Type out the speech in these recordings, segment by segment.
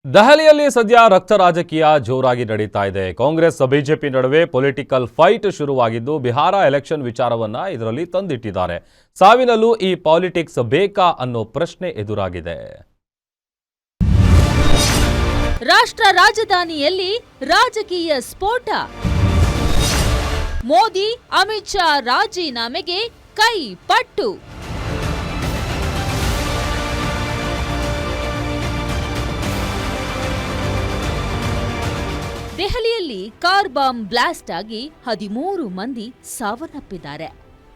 ದೆಹಲಿಯಲ್ಲಿ ಸದ್ಯ ರಕ್ತ ರಾಜಕೀಯ ಜೋರಾಗಿ ನಡೀತಾ ಇದೆ. ಕಾಂಗ್ರೆಸ್ ಬಿಜೆಪಿ ನಡುವೆ ಪೊಲಿಟಿಕಲ್ ಫೈಟ್ ಶುರುವಾಗಿದ್ದು ಬಿಹಾರ ಎಲೆಕ್ಷನ್ ವಿಚಾರವನ್ನ ಇದರಲ್ಲಿ ತಂದಿಟ್ಟಿದ್ದಾರೆ. ಸಾವಿನಲ್ಲೂ ಈ ಪಾಲಿಟಿಕ್ಸ್ ಬೇಕಾ ಅನ್ನೋ ಪ್ರಶ್ನೆ ಎದುರಾಗಿದೆ. ರಾಷ್ಟ್ರ ರಾಜಧಾನಿಯಲ್ಲಿ ರಾಜಕೀಯ ಸ್ಫೋಟ. ಮೋದಿ ಅಮಿತ್ ಶಾ ರಾಜೀನಾಮೆಗೆ ಕೈ ಪಟ್ಟು. ದೆಹಲಿಯಲ್ಲಿ ಕಾರ್ ಬಾಂಬ್ ಬ್ಲಾಸ್ಟ್ ಆಗಿ 13 ಮಂದಿ ಸಾವನ್ನಪ್ಪಿದ್ದಾರೆ.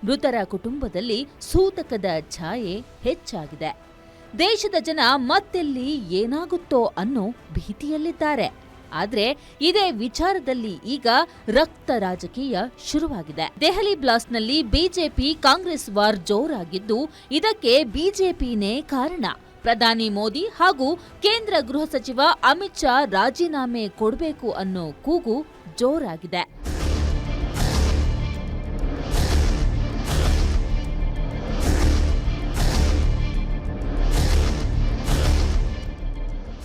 ಮೃತರ ಕುಟುಂಬದಲ್ಲಿ ಸೂತಕದ ಛಾಯೆ ಹೆಚ್ಚಾಗಿದೆ. ದೇಶದ ಜನ ಮತ್ತೆಲ್ಲಿ ಏನಾಗುತ್ತೋ ಅನ್ನೋ ಭೀತಿಯಲ್ಲಿದ್ದಾರೆ. ಆದ್ರೆ ಇದೇ ವಿಚಾರದಲ್ಲಿ ಈಗ ರಕ್ತ ರಾಜಕೀಯ ಶುರುವಾಗಿದೆ. ದೆಹಲಿ ಬ್ಲಾಸ್ಟ್ನಲ್ಲಿ ಬಿಜೆಪಿ ಕಾಂಗ್ರೆಸ್ ವಾರ್ ಜೋರಾಗಿದ್ದು ಇದಕ್ಕೆ ಬಿಜೆಪಿನೇ ಕಾರಣ. ಪ್ರಧಾನಿ ಮೋದಿ ಹಾಗೂ ಕೇಂದ್ರ ಗೃಹ ಸಚಿವ ಅಮಿತ್ ಶಾ ರಾಜೀನಾಮೆ ಕೊಡಬೇಕು ಅನ್ನೋ ಕೂಗು ಜೋರಾಗಿದೆ.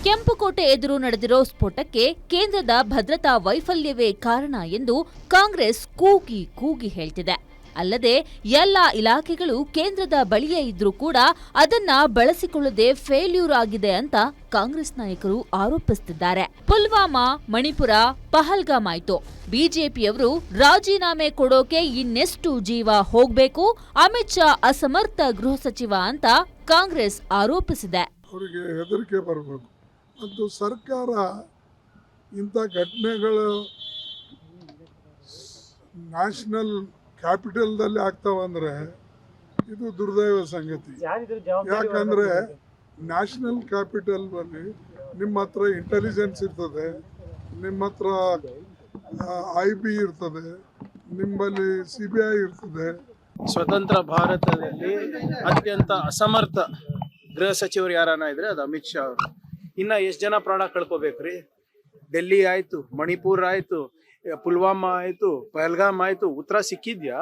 ಕೆಂಪುಕೋಟೆ ಎದುರು ನಡೆದಿರೋ ಸ್ಫೋಟಕ್ಕೆ ಕೇಂದ್ರದ ಭದ್ರತಾ ವೈಫಲ್ಯವೇ ಕಾರಣ ಎಂದು ಕಾಂಗ್ರೆಸ್ ಕೂಗಿ ಹೇಳ್ತಿದೆ. ಅಲ್ಲದೆ ಎಲ್ಲ ಇಲಾಖೆಗಳು ಕೇಂದ್ರದ ಬಳಿಯೇ ಇದ್ರೂ ಕೂಡ ಅದನ್ನ ಬಳಸಿಕೊಳ್ಳದೆ ಫೇಲ್ಯೂರ್ ಆಗಿದೆ ಅಂತ ಕಾಂಗ್ರೆಸ್ ನಾಯಕರು ಆರೋಪಿಸುತ್ತಿದ್ದಾರೆ. ಪುಲ್ವಾಮಾ, ಮಣಿಪುರ, ಪಹಲ್ಗಾಮ್ ಆಯ್ತು. ಬಿಜೆಪಿಯವರು ರಾಜೀನಾಮೆ ಕೊಡೋಕೆ ಇನ್ನೆಷ್ಟು ಜೀವ ಹೋಗ್ಬೇಕು? ಅಮಿತ್ ಶಾ ಅಸಮರ್ಥ ಗೃಹ ಸಚಿವ ಅಂತ ಕಾಂಗ್ರೆಸ್ ಆರೋಪಿಸಿದೆ. ಅವರಿಗೆ ಹೆದರಿಕೆ ಬರಬೇಕು ಮತ್ತು ಸರ್ಕಾರ ಇಂಥ ಘಟನೆಗಳು ನ್ಯಾಷನಲ್ ಕ್ಯಾಪಿಟಲ್ದಲ್ಲಿ ಆಗ್ತಾವಂದ್ರೆ ಇದು ದುರ್ದೈವ ಸಂಗತಿ. ಯಾಕಂದ್ರೆ ನ್ಯಾಷನಲ್ ಕ್ಯಾಪಿಟಲ್ ಬಲ್ಲಿ ನಿಮ್ಮ ಹತ್ರ ಇಂಟೆಲಿಜೆನ್ಸ್ ಇರ್ತದೆ, ನಿಮ್ಮ ಹತ್ರ IB ಇರ್ತದೆ, ನಿಮ್ಮಲ್ಲಿ CBI ಇರ್ತದೆ. ಸ್ವತಂತ್ರ ಭಾರತದಲ್ಲಿ ಅತ್ಯಂತ ಅಸಮರ್ಥ ಗೃಹ ಸಚಿವರು ಯಾರನ್ನ ಇದ್ರೆ ಅದು ಅಮಿತ್ ಶಾ ಅವರು. ಇನ್ನ ಎಷ್ಟು ಜನ ಪ್ರಾಣ ಕಳ್ಕೋಬೇಕ್ರಿ? ಡೆಲ್ಲಿ ಆಯ್ತು, ಮಣಿಪುರ ಆಯ್ತು, ಪುಲ್ವಾಮಾ ಆಯ್ತು, ಪಹಲ್ಗಾಮ್ ಆಯ್ತು. ಉತ್ತರ ಸಿಕ್ಕಿದ್ಯಾ?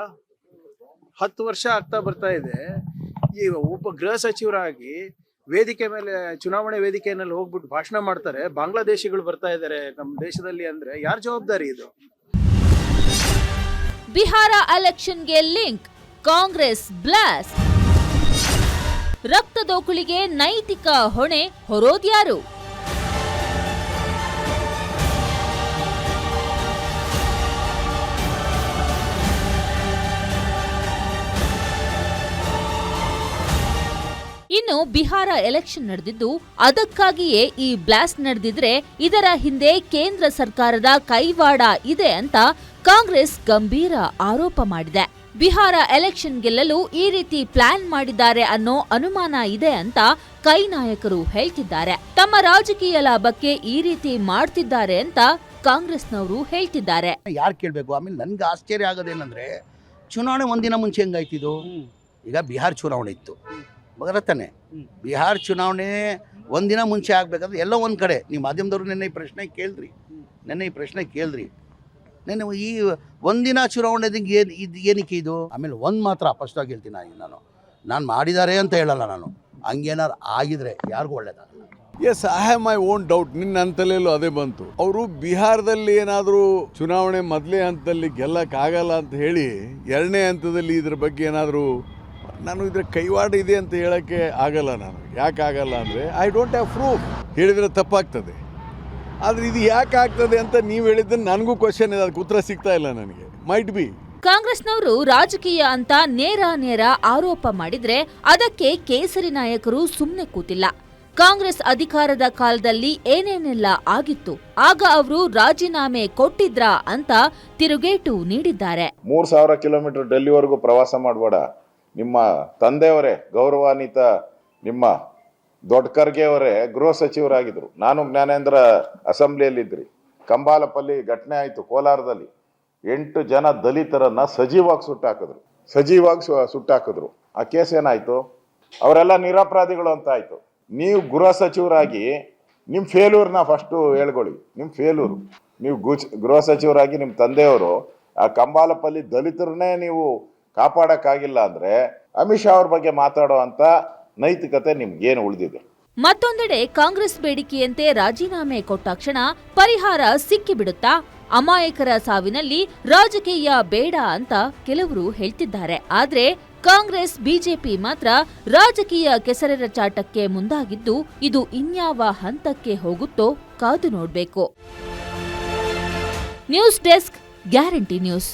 10 ವರ್ಷ ಆಗ್ತಾ ಬರ್ತಾ ಇದೆ. ಈ ಒಬ್ಬ ಗೃಹ ಸಚಿವರಾಗಿ ವೇದಿಕೆ ಮೇಲೆ, ಚುನಾವಣೆ ವೇದಿಕೆಯಲ್ಲಿ ಹೋಗ್ಬಿಟ್ಟು ಭಾಷಣ ಮಾಡ್ತಾರೆ. ಬಾಂಗ್ಲಾದೇಶಿಗಳು ಬರ್ತಾ ಇದ್ದಾರೆ ನಮ್ಮ ದೇಶದಲ್ಲಿ ಅಂದ್ರೆ ಯಾರ ಜವಾಬ್ದಾರಿ ಇದು? ಬಿಹಾರ ಎಲೆಕ್ಷನ್ಗೆ ಲಿಂಕ್, ಕಾಂಗ್ರೆಸ್ ಬ್ಲಾಸ್ಟ್. ರಕ್ತ ದೋಕುಳಿಗೆ ನೈತಿಕ ಹೊಣೆ ಹೊರೋದ್ಯಾರು? ಇನ್ನು ಬಿಹಾರ ಎಲೆಕ್ಷನ್ ನಡೆದಿದ್ದು ಅದಕ್ಕಾಗಿಯೇ ಈ ಬ್ಲಾಸ್ಟ್ ನಡೆದಿದ್ರೆ ಇದರ ಹಿಂದೆ ಕೇಂದ್ರ ಸರ್ಕಾರದ ಕೈವಾಡ ಇದೆ ಅಂತ ಕಾಂಗ್ರೆಸ್ ಗಂಭೀರ ಆರೋಪ ಮಾಡಿದೆ. ಬಿಹಾರ ಎಲೆಕ್ಷನ್ ಗೆಲ್ಲಲು ಈ ರೀತಿ ಪ್ಲಾನ್ ಮಾಡಿದ್ದಾರೆ ಅನ್ನೋ ಅನುಮಾನ ಇದೆ ಅಂತ ಕೈ ನಾಯಕರು ಹೇಳ್ತಿದ್ದಾರೆ. ತಮ್ಮ ರಾಜಕೀಯ ಲಾಭಕ್ಕೆ ಈ ರೀತಿ ಮಾಡ್ತಿದ್ದಾರೆ ಅಂತ ಕಾಂಗ್ರೆಸ್ನವರು ಹೇಳ್ತಿದ್ದಾರೆ. ಯಾರು ಕೇಳಬೇಕು? ಆಮೇಲೆ ನನ್ಗೆ ಆಶ್ಚರ್ಯ ಆಗೋದೇನಂದ್ರೆ, ಚುನಾವಣೆ ಒಂದಿನ ಮುಂಚೆ ಹೆಂಗಾಯ್ತಿದು? ಈಗ ಬಿಹಾರ ಚುನಾವಣೆ ಇತ್ತು ಬರತ್ತಾನೆ. ಬಿಹಾರ ಚುನಾವಣೆ ಒಂದಿನ ಮುಂಚೆ ಆಗ್ಬೇಕಾದ್ರೆ ಎಲ್ಲೋ ಒಂದು ಕಡೆ ನೀವು ಮಾಧ್ಯಮದವರು ನೆನ್ನೆ ಈ ಪ್ರಶ್ನೆ ಕೇಳಿದ್ರಿ. ನೆನ್ನೆ ಈ ಒಂದಿನ ಚುನಾವಣೆದಂಗೆ ಏನಕ್ಕೆ ಇದು? ಆಮೇಲೆ ಒಂದು ಮಾತ್ರ ಸ್ಪಷ್ಟವಾಗಿ ಹೇಳ್ತೀನಿ, ನಾನು ಮಾಡಿದ್ದಾರೆ ಅಂತ ಹೇಳಲ್ಲ. ನಾನು ಹಂಗೇನಾರು ಆಗಿದ್ರೆ ಯಾರಿಗೂ ಒಳ್ಳೇದಾಗಲ್ಲ. Yes, I have my own doubt. ನಿನ್ನ ಹಂತದಲ್ಲೂ ಅದೇ ಬಂತು. ಅವರು ಬಿಹಾರದಲ್ಲಿ ಏನಾದರೂ ಚುನಾವಣೆ ಮೊದಲೇ ಹಂತದಲ್ಲಿ ಗೆಲ್ಲಕ್ಕಾಗಲ್ಲ ಅಂತ ಹೇಳಿ ಎರಡನೇ ಹಂತದಲ್ಲಿ ಇದ್ರ ಬಗ್ಗೆ ಏನಾದರೂ ನಾನು ಇದ್ರ ಕೈವಾಡ ಇದೆ ಅಂತ ಹೇಳೋಕ್ಕೆ ಆಗಲ್ಲ. ನಾನು ಯಾಕೆ ಆಗಲ್ಲ ಅಂದರೆ ಐ ಡೋಂಟ್ ಹ್ಯಾವ್ ಪ್ರೂಫ್. ಹೇಳಿದರೆ ತಪ್ಪಾಗ್ತದೆ. ಆದರೆ ಇದು ಯಾಕೆ ಆಗ್ತದೆ ಅಂತ ನೀವು ಹೇಳಿದ್ದನ್ನು ನನಗೂ ಕ್ವಶನ್ ಇದೆ, ಅದಕ್ಕೆ ಉತ್ತರ ಸಿಗ್ತಾ ಇಲ್ಲ ನನಗೆ. ಮೈಟ್ ಬಿ ಕಾಂಗ್ರೆಸ್ನವರು ರಾಜಕೀಯ ಅಂತ ನೇರ ಆರೋಪ ಮಾಡಿದ್ರೆ ಅದಕ್ಕೆ ಕೇಸರಿ ನಾಯಕರು ಸುಮ್ಮನೆ ಕೂತಿಲ್ಲ. ಕಾಂಗ್ರೆಸ್ ಅಧಿಕಾರದ ಕಾಲದಲ್ಲಿ ಏನೇನೆಲ್ಲ ಆಗಿತ್ತು, ಆಗ ಅವರು ರಾಜೀನಾಮೆ ಕೊಟ್ಟಿದ್ರಾ ಅಂತ ತಿರುಗೇಟು ನೀಡಿದ್ದಾರೆ. 3000 ಕಿಲೋಮೀಟರ್ ಡೆಲ್ಲಿವರೆಗೂ ಪ್ರವಾಸ ಮಾಡಬೇಡ. ನಿಮ್ಮ ತಂದೆಯವರೇ, ಗೌರವಾನ್ವಿತ ನಿಮ್ಮ ದೊಡ್ಡ ಖರ್ಗೆ ಅವರೇ ಗೃಹ ಸಚಿವರಾಗಿದ್ರು. ನಾನು ಜ್ಞಾನೇಂದ್ರ ಅಸೆಂಬ್ಲಿಯಲ್ಲಿದ್ರಿ. ಕಂಬಾಲಪಲ್ಲಿ ಘಟನೆ ಆಯಿತು ಕೋಲಾರದಲ್ಲಿ. 8 ಜನ ದಲಿತರನ್ನ ಸಜೀವಾಗಿ ಸುಟ್ಟಾಕಿದ್ರು. ಆ ಕೇಸ್ ಏನಾಯ್ತು? ಅವರೆಲ್ಲ ನಿರಪರಾಧಿಗಳು ಅಂತ ಆಯ್ತು. ನೀವು ಗೃಹ ಸಚಿವರಾಗಿ ನಿಮ್ಮ ಫೇಲ್ಯೂರ್ನ ಫಸ್ಟು ಹೇಳ್ಕೊಳ್ಳಿ. ನಿಮ್ಮ ಫೇಲ್ಯೂರ್, ನೀವು ಗೃಹ ಸಚಿವರಾಗಿ ನಿಮ್ಮ ತಂದೆಯವರು ಆ ಕಂಬಾಲಪಲ್ಲಿ ದಲಿತರನ್ನೇ ನೀವು ಕಾಪಾಡಕ್ಕಾಗಿಲ್ಲ ಅಂದ್ರೆ ಅಮಿತ್ ಶಾ ಅವ್ರ ಬಗ್ಗೆ ಮಾತಾಡೋ ಅಂತ ನೈತಿಕತೆ ನಿಮ್ಗೇನು ಉಳಿದಿದೆ? ಮತ್ತೊಂದೆಡೆ ಕಾಂಗ್ರೆಸ್ ಬೇಡಿಕೆಯಂತೆ ರಾಜೀನಾಮೆ ಕೊಟ್ಟಾಕ್ಷಣ ಪರಿಹಾರ ಸಿಕ್ಕಿಬಿಡುತ್ತಾ? ಅಮಾಯಕರ ಸಾವಿನಲ್ಲಿ ರಾಜಕೀಯ ಬೇಡ ಅಂತ ಕೆಲವರು ಹೇಳ್ತಿದ್ದಾರೆ. ಆದ್ರೆ ಕಾಂಗ್ರೆಸ್ ಬಿಜೆಪಿ ಮಾತ್ರ ರಾಜಕೀಯ ಕೆಸರೆರಚಾಟಕ್ಕೆ ಮುಂದಾಗಿದ್ದು, ಇದು ಇನ್ಯಾವ ಹಂತಕ್ಕೆ ಹೋಗುತ್ತೋ ಕಾದು ನೋಡ್ಬೇಕು. News desk, guarantee news.